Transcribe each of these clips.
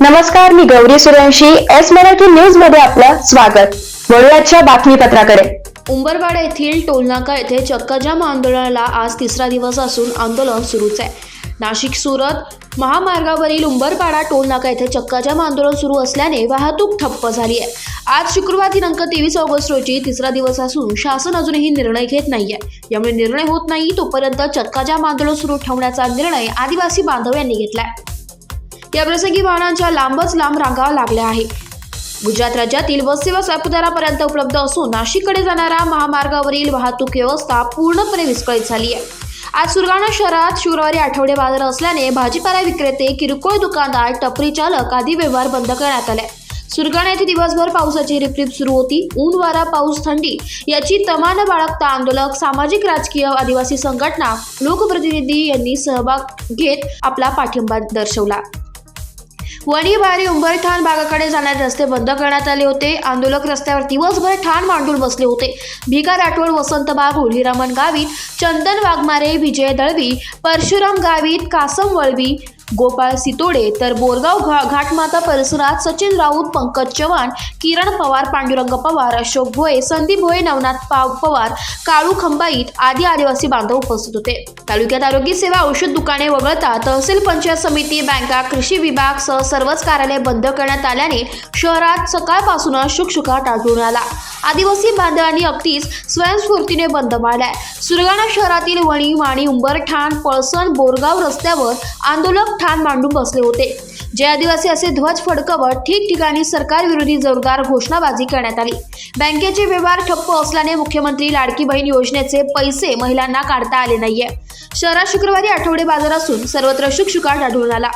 नमस्कार, मी Gauri Suryavanshi. S Marathi news मध्ये आपलं स्वागत. वळूयाच्या बातमीपत्राकडे. उंबरपाडा येथील टोलनाका येथे चक्काजाम आंदोलनाला आज तिसरा दिवस असून आंदोलन सुरूच आहे. नाशिक सुरत महामार्गावरील उंबरपाडा टोलनाका येथे चक्काजाम आंदोलन सुरू असल्याने वाहतूक ठप्प झाली आहे. आज शुक्रवार दिनांक 23 ऑगस्ट रोजी तिसरा दिवस असून शासन अजूनही निर्णय घेत नाहीये. यामुळे निर्णय होत नाही तोपर्यंत चक्काजाम आंदोलन सुरू ठेवण्याचा निर्णय आदिवासी बांधव यांनी घेतलाय. या प्रसंगी वाहनांच्या लांबच लांब रांगा लागल्या आहे. गुजरात राज्यातील बससेवा सापुतारापर्यंत उपलब्ध असून नाशिककडे जाणाऱ्या महामार्गावरील वाहतूक व्यवस्था पूर्णपणे विस्कळीत झाली आहे. आज सुरगाणा शहरात शुक्रवारी आठवडे बाजार असल्याने भाजीपाला विक्रेते, किरकोळ दुकानदार, टपरी चालक आदी व्यवहार बंद करण्यात आले. सुरगाणा येथे दिवसभर पावसाची रिपरिप सुरू होती. ऊन, वारा, पाऊस, थंडी याची तमान बाळगता आंदोलक, सामाजिक, राजकीय, आदिवासी संघटना, लोकप्रतिनिधी यांनी सहभाग घेत आपला पाठिंबा दर्शवला. वणी, बारी, उंबरठाण भागाकडे जाणारे रस्ते बंद करण्यात आले होते. आंदोलक रस्त्यावर दिवसभर ठाण मांडून बसले होते. भिका राठोड, वसंत बागुल, हिरामन गावित, चंदन वाघमारे, विजय दळवी, परशुराम गावित, कासम वळवी, गोपाळ सितोडे, तर बोरगाव घाटमाता परिसरात सचिन राऊत, पंकज चव्हाण, किरण पवार, पांडुरंग पवार, अशोक भोये, संदीप भोये, नवनाथ पवार, काळू खंबाईत आदी आदिवासी बांधव उपस्थित होते. तालुक्यात आरोग्य सेवा, औषध दुकाने वगळता तहसील, पंचायत समिती, बँका, कृषी विभाग सह सर्वच कार्यालय बंद करण्यात आल्याने शहरात सकाळपासूनच शुकशुकाट आढळून आला. आदिवासी बांधवांनी अगदीच स्वयंस्फूर्तीने बंद पाळलाय. सुरगाणा शहरातील वणी, माणी, उंबरठाण, पळसण, बोरगाव रस्त्यावर आंदोलक ठाण मांडून बसले होते. जय आदिवासी असे ध्वज फडकवत ठिकठिकाणी सरकारविरोधी जोरदार घोषणाबाजी करण्यात आली. बँकेचे व्यवहार ठप्प असल्याने मुख्यमंत्री लाडकी बहीण योजनेचे पैसे महिलांना काढता आले नाहीये. शहरात शुक्रवारी आठवडे बाजार असून सर्वत्र शुकशुकाट आढळून आला.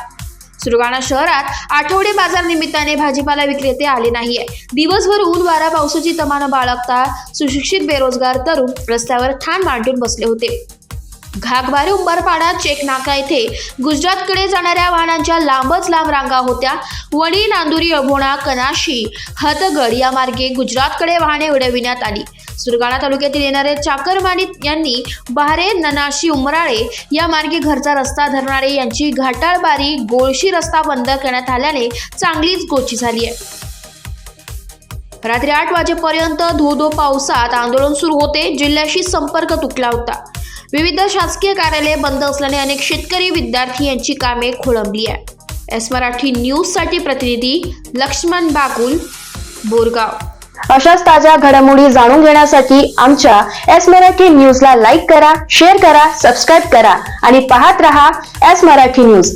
सुरगाणा शहरात आठवडे बाजार निमित्ताने भाजीपाला विक्रेते आले नाहीये. दिवसभर ऊन, वारा, पावसाची तमान बाळगता सुशिक्षित बेरोजगार तरुण रस्त्यावर ठाण मांडून बसले होते. घागबारे उंबरपाडा चेक नाका येथे गुजरातकडे जाणाऱ्या वाहनांच्या लांबच लांब रांगा होत्या. वणी, नांदुरी, अभोणा, कनाशी, हतगड या मार्गे गुजरातकडे वाहने उडविण्यात आली. सुरगाणा तालुक्यातील येणारे चाकरमानी यांनी बहारे, ननाशी, उमराळे या मार्गे घरचा रस्ता धरणारे यांची घाटाळबारी, गोळशी रस्ता बंद करण्यात आल्याने चांगलीच गोची झाली आहे. रात्री 8 वाजेपर्यंत धो पावसात आंदोलन सुरू होते. जिल्ह्याशी संपर्क तुटला होता. विविध शासकीय कार्यालये बंद असल्याने अनेक शेतकरी, विद्यार्थी यांची कामे खोळंबली आहे. एस मराठी न्यूज साठी प्रतिनिधी लक्ष्मण बागुल, बोरगाव. अशाच ताज्या घडामोडी जाणून घेण्यासाठी आमच्या एस मराठी न्यूजला लाईक करा, शेअर करा, सबस्क्राईब करा आणि पाहत रहा एस मराठी न्यूज.